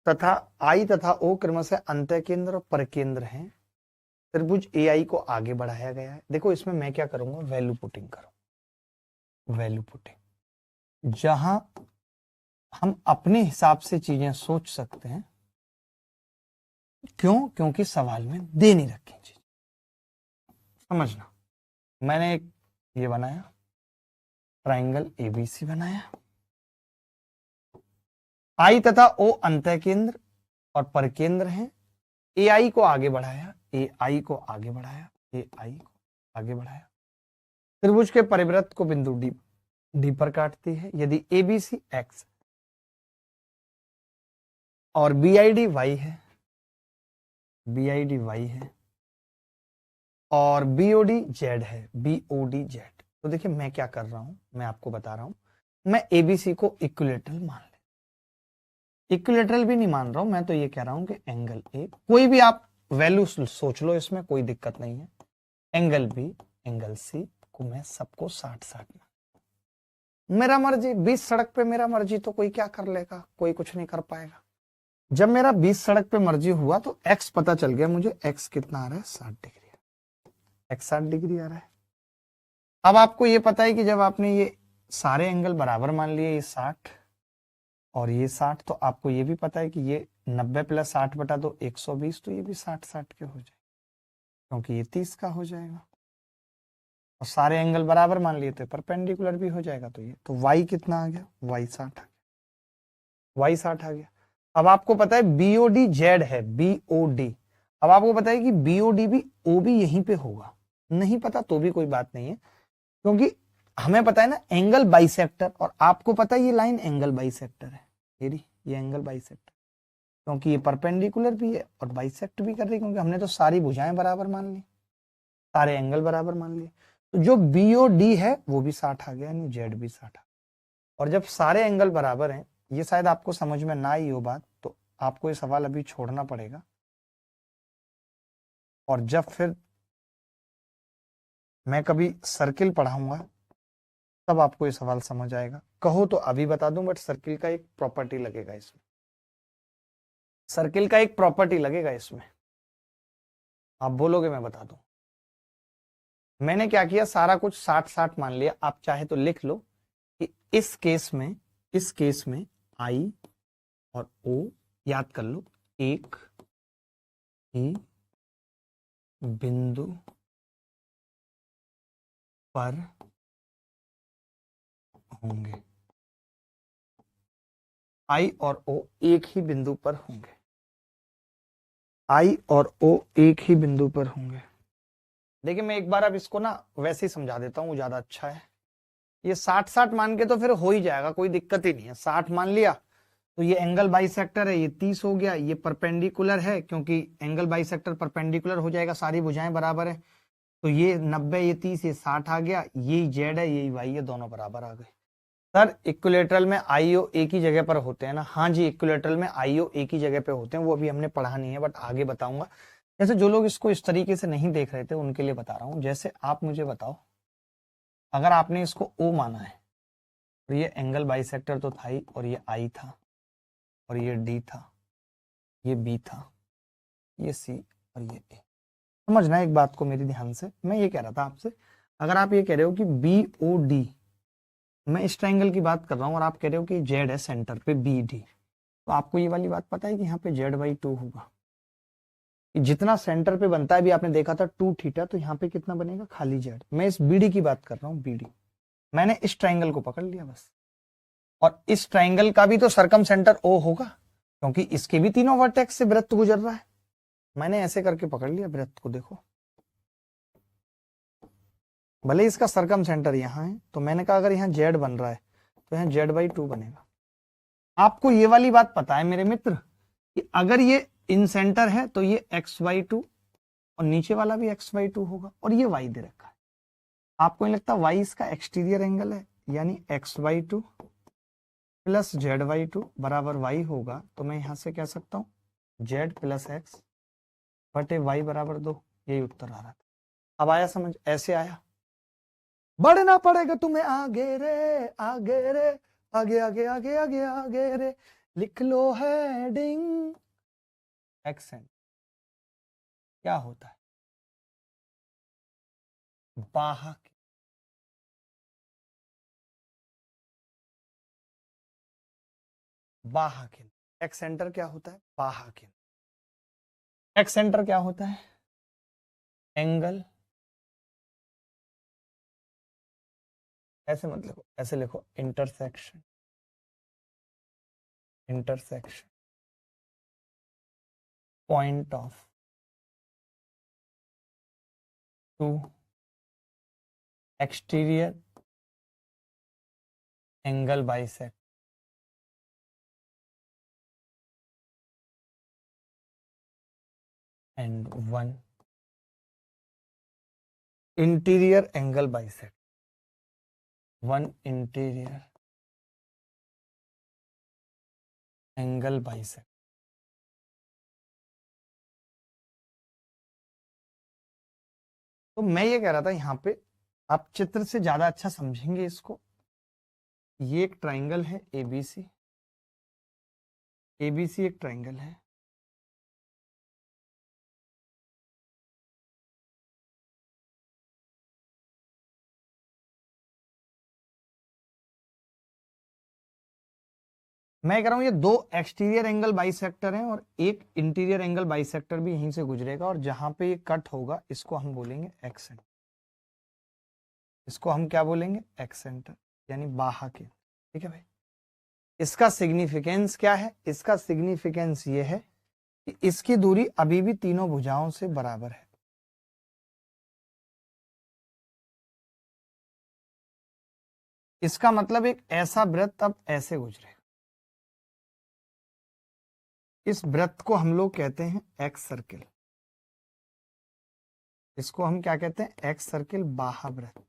तथा आई तथा ओ क्रमशः अंतः केंद्र और परकेंद्र हैं। त्रिभुज एआई को आगे बढ़ाया गया है। देखो इसमें मैं क्या करूंगा, वैल्यू पुटिंग करूंगा, वैल्यू पुटिंग, जहां हम अपने हिसाब से चीजें सोच सकते हैं। क्यों? क्योंकि सवाल में दे नहीं रखी चीज, समझना। मैंने एक ये बनाया, ट्राइंगल एबीसी बनाया, आई तथा ओ अंतः केंद्र और परकेंद्र हैं। एआई को आगे बढ़ाया, एआई को आगे बढ़ाया, एआई को आगे बढ़ाया। त्रिभुज के परिवृत्त को बिंदु डी पर काटती है। यदि एबीसी एक्स और बीआईडी वाई है, बीआईडी वाई है और बीओडी जेड है, बीओडी जेड, तो देखिए मैं क्या कर रहा हूं, मैं आपको बता रहा हूं, मैं एबीसी को इक्विलेटरल मान ले, इक्विलेटरल भी नहीं मान रहा हूं मैं, तो ये कह रहा हूं कि एंगल ए, कोई भी आप वैल्यू सोच लो, इसमें कोई दिक्कत नहीं है। एंगल बी, एंगल सी को मैं सबको 60-60 मान, मेरा मर्जी, 20 सड़क पे मेरा मर्जी, तो कोई क्या कर लेगा, कोई कुछ नहीं कर पाएगा। जब मेरा 20 सड़क पे मर्जी हुआ तो एक्स पता चल गया मुझे, एक्स कितना आ रहा है 60 डिग्री, एक्स 60 डिग्री आ रहा है। अब आपको ये पता है कि जब आपने ये सारे एंगल बराबर मान लिए, ये 60 और ये 60, तो आपको ये भी पता है कि ये 90 प्लस 60 बटा तो 120, तो ये भी 60-60 के हो जाए, क्योंकि ये 30 का हो जाएगा। और सारे एंगल बराबर मान लिए तो परपेंडिकुलर भी हो जाएगा, तो ये तो y कितना आ गया, y 60 आ गया, y 60 आ गया। अब आपको पता है बीओडी जेड है, बीओडी, अब आपको पता है कि बीओडी भी ओ भी यहीं पे होगा, नहीं पता तो भी कोई बात नहीं है, क्योंकि हमें पता है ना एंगल बाइसेक्टर, और आपको पता है ये लाइन एंगल बाइसेक्टर है, ये एंगल बाइसेक्टर, क्योंकि ये परपेंडिकुलर भी है और बाइसेक्ट भी कर रही है, क्योंकि हमने तो सारी भुजाएं बराबर मान ली, सारे एंगल बराबर मान लिए, तो जो बीओडी है वो भी 60 आ गया, यानी जेड भी 60 आ गया। और जब सारे एंगल बराबर हैं, ये शायद आपको समझ में ना आई हो बात, तो आपको ये सवाल अभी छोड़ना पड़ेगा, और जब फिर मैं कभी सर्किल पढ़ाऊंगा तब आपको ये सवाल समझ आएगा। कहो तो अभी बता दूं, बट सर्किल का एक प्रॉपर्टी लगेगा इसमें, सर्किल का एक प्रॉपर्टी लगेगा इसमें, आप बोलोगे मैं बता दूं। मैंने क्या किया, सारा कुछ 60-60 मान लिया, आप चाहे तो लिख लो कि इस केस में आई और ओ याद कर लो, एक ही बिंदु पर होंगे, आई और ओ एक ही बिंदु पर होंगे, आई और ओ एक ही बिंदु पर होंगे। देखिए मैं एक बार अब इसको ना वैसे ही समझा देता हूं, ज्यादा अच्छा है। ये 60-60 मान के तो फिर हो ही जाएगा, कोई दिक्कत ही नहीं है। 60 मान लिया तो ये एंगल बाइसेक्टर है, ये 30 हो गया, ये परपेंडिकुलर है क्योंकि एंगल बाइसेक्टर परपेंडिकुलर हो जाएगा, सारी भुजाएं बराबर है, तो ये 90, ये 30, ये 60 आ गया, यही जेड है यही वाई है, दोनों बराबर आ गए। सर इक्विलेटरल में आईओ एक ही जगह पर होते हैं ना? हाँ जी, इक्विलेटरल में आईओ एक ही जगह पे होते हैं, वो अभी हमने पढ़ा नहीं है बट आगे बताऊंगा। जैसे जो लोग इसको इस तरीके से नहीं देख रहे थे उनके लिए बता रहा हूं। जैसे आप मुझे बताओ, अगर आपने इसको ओ माना है तो ये एंगल बाइसेक्टर तो था ही, और ये आई था, और ये डी था, ये बी था, ये सी, और ये ए। समझना एक बात को मेरी ध्यान से, मैं ये कह रहा था आपसे, अगर आप ये कह रहे हो कि बी ओ डी, मैं इस ट्रायंगल की बात कर रहा हूं और आप कह रहे हो कि जेड है सेंटर पे बी डी, तो आपको ये वाली बात पता है कि यहाँ पे जेड बाई 2 होगा। जितना सेंटर पे बनता है, भी आपने देखा था 2 थीटा, तो यहाँ पे कितना बनेगा? खाली जेड। मैं इस बीडी की बात कर रहा हूँ, बीडी। मैंने इस ट्रायंगल को पकड़ लिया बस, और इस ट्रायंगल का भी तो सरकम सेंटर ओ होगा क्योंकि इसके भी तीनों वर्टेक्स से वृत्त गुजर रहा है। मैंने ऐसे करके पकड़ लिया वृत्त को, देखो भले इसका सरकम सेंटर यहाँ है, तो मैंने कहा अगर यहाँ जेड बन रहा है तो यहाँ जेड बाई 2 बनेगा। आपको ये वाली बात पता है मेरे मित्र कि अगर ये इन सेंटर है तो ये x बाई 2 और नीचे वाला भी x बाई 2 होगा, और ये y दे रखा है। आपको नहीं लगता y इसका एक्सटीरियर एंगल है, यानी x by 2 plus Z by 2 बराबर y होगा, तो मैं यहां से कह सकता हूं z प्लस एक्स बटे y बराबर 2। यही उत्तर आ रहा था। अब आया समझ? ऐसे आया। बढ़ना पड़ेगा तुम्हें आगे रे, आगे रे, आगे आगे आगे आगे आगे रे, लिख लो हेडिंग। एक्सेंट क्या होता है? बाहा, बाहा केंद्र। एक्स सेंटर क्या होता है? बाहा केंद्र। एक्स सेंटर क्या होता है? एंगल, ऐसे मत लिखो, ऐसे लिखो intersection, intersection point of two exterior angle bisect and one interior angle bisect, one interior angle bisect. तो मैं ये कह रहा था यहां पे आप चित्र से ज्यादा अच्छा समझेंगे इसको। ये एक ट्रायंगल है एबीसी, एबीसी एक ट्रायंगल है, मैं कह रहा हूं ये दो एक्सटीरियर एंगल बाइसेक्टर हैं और एक इंटीरियर एंगल बाइसेक्टर भी यहीं से गुजरेगा, और जहां पे ये कट होगा इसको हम बोलेंगे एक्सेंट। इसको हम क्या बोलेंगे? एक्सेंटर, यानी बाहा के। ठीक है भाई, इसका सिग्निफिकेंस क्या है? इसका सिग्निफिकेंस ये है कि इसकी दूरी अभी भी तीनों भुजाओं से बराबर है। इसका मतलब एक ऐसा वृत्त अब ऐसे गुजरेगा, इस वृत्त को हम लोग कहते हैं एक्स सर्किल। इसको हम क्या कहते हैं? एक्स सर्किल, बाहा वृत्त।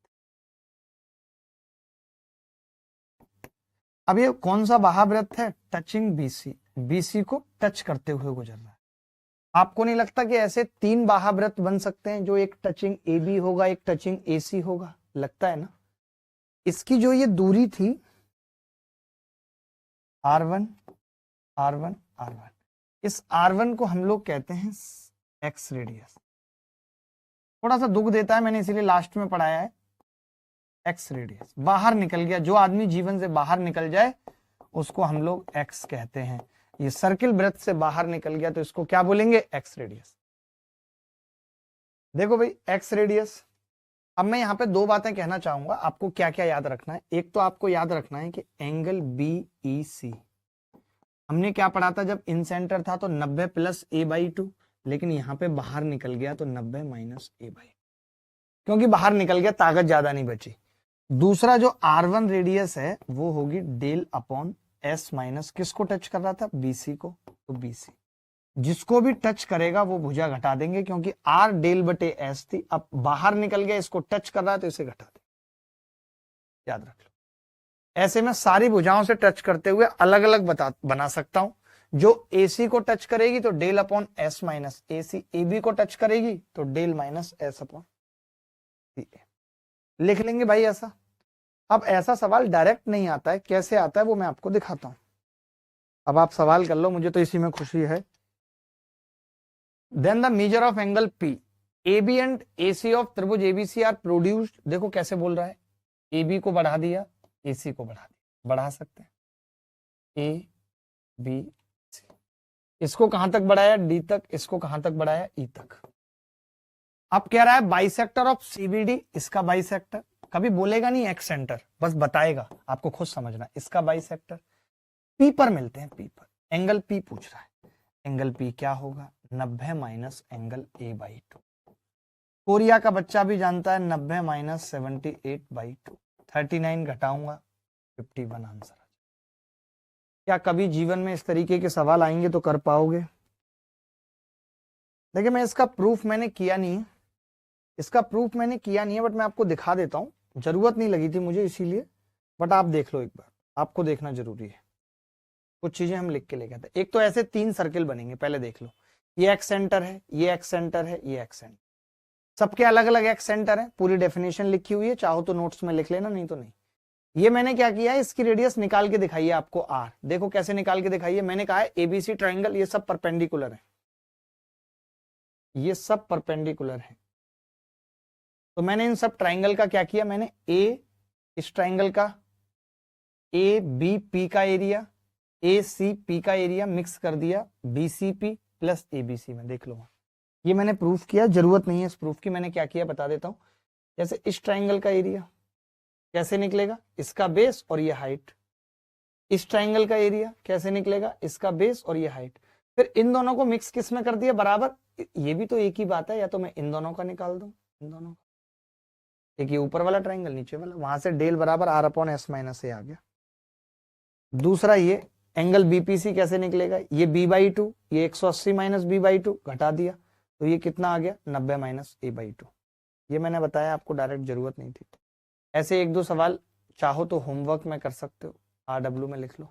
अब ये कौन सा बाहा वृत्त है? टचिंग बीसी, बीसी को टच करते हुए गुजर रहा है। आपको नहीं लगता कि ऐसे 3 बाहा वृत्त बन सकते हैं, जो एक टचिंग ए बी होगा, एक टचिंग ए सी होगा? लगता है ना? इसकी जो ये दूरी थी R1, R1, R1, इस R1 को हम लोग कहते हैं एक्स रेडियस। थोड़ा सा दुख देता है, मैंने इसीलिए लास्ट में पढ़ाया है। एक्स रेडियस बाहर निकल गया, जो आदमी जीवन से बाहर निकल जाए उसको हम लोग एक्स कहते हैं। ये सर्किल वृत्त से बाहर निकल गया तो इसको क्या बोलेंगे? X radius. देखो भाई, एक्स रेडियस। अब मैं यहाँ पे 2 बातें कहना चाहूंगा, आपको क्या क्या याद रखना है। एक तो आपको याद रखना है कि एंगल BEC हमने क्या पढ़ा था जब इन सेंटर था? तो 90 प्लस a बाई 2, लेकिन यहाँ पे बाहर निकल गया तो 90 माइनस a बाई, क्योंकि बाहर निकल गया ताकत ज्यादा नहीं बची। दूसरा जो R1 रेडियस है वो होगी डेल अपॉन S माइनस, किसको टच कर रहा था, BC को, तो BC जिसको भी टच करेगा वो भुजा घटा देंगे, क्योंकि R डेल बटे S थी, अब बाहर निकल गया, इसको टच कर रहा है तो इसे घटा देंगे, याद रख लो। ऐसे में सारी भुजाओं से टच करते हुए अलग अलग बना सकता हूं। जो AC को टच करेगी तो del upon S minus AC, AB को टच करेगी तो del minus S upon CA लिख लेंगे भाई ऐसा। अब ऐसा सवाल डायरेक्ट नहीं आता है, कैसे आता है वो मैं आपको दिखाता हूं। अब आप सवाल कर लो, मुझे तो इसी में खुशी है। Then the measure of angle P, AB and AC of त्रिभुज ABC आर प्रोड्यूस्ड, देखो कैसे बोल रहा है, AB को बढ़ा दिया, AC को बढ़ा दिया, बढ़ा सकते हैं ABC, इसको कहां तक बढ़ाया, D तक, इसको कहां तक बढ़ाया, E तक। अब कह रहा है बाइसेक्टर ऑफ CBD, इसका बाइसेक्टर, कभी बोलेगा नहीं एक्स सेंटर, बस बताएगा, आपको खुद समझना, इसका बाइसेक्टर। P पर मिलते हैं, P पर एंगल P पूछ रहा है, एंगल P क्या होगा, 90 माइनस एंगल A/2। कोरिया का बच्चा भी जानता है 90 माइनस 78/2, 39 घटाऊंगा 51 आंसर। क्या कभी जीवन में इस तरीके के सवाल आएंगे तो कर पाओगे? देखिए मैं इसका प्रूफ मैंने किया नहीं है, इसका प्रूफ मैंने किया नहीं है, बट मैं आपको दिखा देता हूं, जरूरत नहीं लगी थी मुझे इसीलिए, बट आप देख लो एक बार, आपको देखना जरूरी है। कुछ चीजें हम लिख के लेके आते हैं। एक तो ऐसे 3 सर्किल बनेंगे, पहले देख लो, ये एक्स सेंटर है, ये एक्स सेंटर है, ये एक्स सेंटर, सबके अलग अलग एक्स सेंटर है, पूरी डेफिनेशन लिखी हुई है, चाहो तो नोट्स में लिख लेना, नहीं तो नहीं। ये मैंने क्या किया है, इसकी रेडियस निकाल के दिखाई है आपको R, देखो कैसे निकाल के दिखाई है, मैंने कहा है ABC ट्राइंगल, ये सब परपेंडिकुलर है, ये सब परपेंडिकुलर है, तो मैंने इन सब ट्राइंगल का क्या किया, मैंने इस ट्राइंगल का ABP का एरिया, ACP का एरिया मिक्स कर दिया BCP प्लस ABC में, देख लो ये मैंने प्रूफ किया, जरूरत नहीं है इस प्रूफ की, मैंने क्या किया बता देता हूं। जैसे इस ट्राइंगल का एरिया कैसे निकलेगा, इसका बेस और ये हाइट, इस ट्राइंगल का एरिया कैसे निकलेगा, इसका बेस और ये हाइट, फिर इन दोनों को मिक्स किस में कर दिया बराबर, ये भी तो एक ही बात है, या तो मैं इन दोनों का निकाल दूं, इन दोनों का, एक ये ऊपर वाला ट्राइंगल नीचे वाला, वहां से डेल बराबर R upon S minus A आ गया। दूसरा ये एंगल BPC कैसे निकलेगा, ये B/2, ये 180 माइनस B/2 घटा दिया, तो ये कितना आ गया, 90 माइनस A/2। ये मैंने बताया आपको, डायरेक्ट जरूरत नहीं थी। ऐसे 1-2 सवाल चाहो तो होमवर्क में कर सकते हो, RW में लिख लो,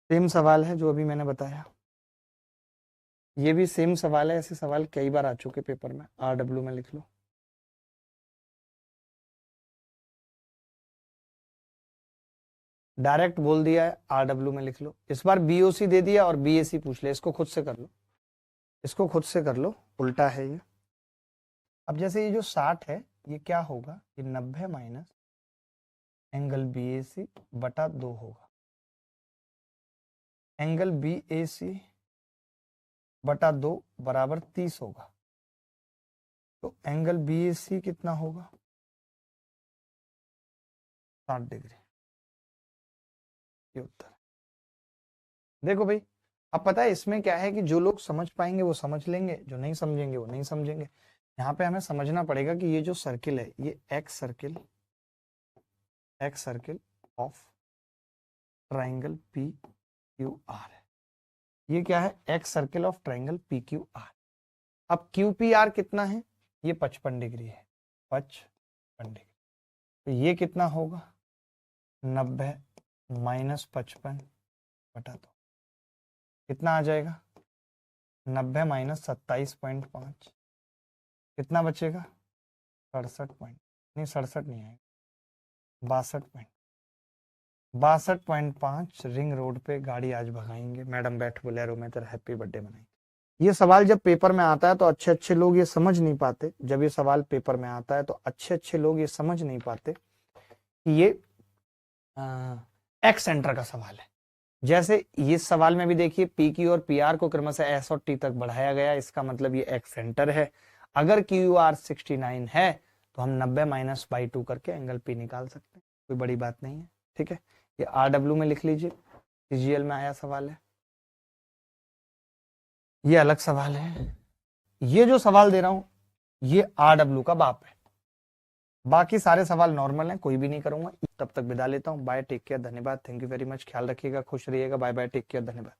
सेम सवाल है जो अभी मैंने बताया, ये भी सेम सवाल है, ऐसे सवाल कई बार आ चुके पेपर में, RW में लिख लो। डायरेक्ट बोल दिया है, RW में लिख लो, इस बार BOC दे दिया और BAC पूछ ले, इसको खुद से कर लो, इसको खुद से कर लो, उल्टा है ये। अब जैसे ये जो 60 है, ये क्या होगा, ये 90 माइनस एंगल BAC बटा 2 होगा, एंगल BAC बटा 2 बराबर 30 होगा, तो एंगल BAC कितना होगा, 60 डिग्री, ये उत्तर। देखो भाई, अब पता है इसमें क्या है कि जो लोग समझ पाएंगे वो समझ लेंगे, जो नहीं समझेंगे वो नहीं समझेंगे। यहाँ पे हमें समझना पड़ेगा कि ये जो सर्किल है, ये x circle of triangle PQR है, ये क्या है, x circle of triangle PQR। अब QPR कितना है, ये 55 डिग्री है, 55 डिग्री, तो ये कितना होगा, 90 माइनस 55 बटा 2, कितना आ जाएगा, 90 माइनस 27.5, कितना बचेगा, 67 नहीं आएगा, 62.5 रिंग रोड पे गाड़ी आज भगाएंगे, मैडम बैठ बोलेरो में, तेरा हैप्पी बर्थडे मनाएंगे। ये सवाल जब पेपर में आता है तो अच्छे अच्छे लोग ये समझ नहीं पाते, जब ये सवाल पेपर में आता है तो अच्छे अच्छे लोग ये समझ नहीं पाते कि ये एक्स सेंटर का सवाल है। जैसे ये सवाल में भी देखिए, PQ और PR को क्रमशः S और T तक बढ़ाया गया, इसका मतलब ये एक्स सेंटर है। अगर QR 69 है तो हम 90 माइनस बाई 2 करके एंगल P निकाल सकते हैं, कोई बड़ी बात नहीं है, ठीक है। ये RW में लिख लीजिए, CGL में आया सवाल है, ये अलग सवाल है। ये जो सवाल दे रहा हूं ये RW का बाप है, बाकी सारे सवाल नॉर्मल हैं, कोई भी नहीं करूंगा। तब तक विदा लेता हूँ। बाय, टेक केयर, धन्यवाद, थैंक यू वेरी मच, ख्याल रखिएगा, खुश रहिएगा, बाय बाय, टेक केयर, धन्यवाद।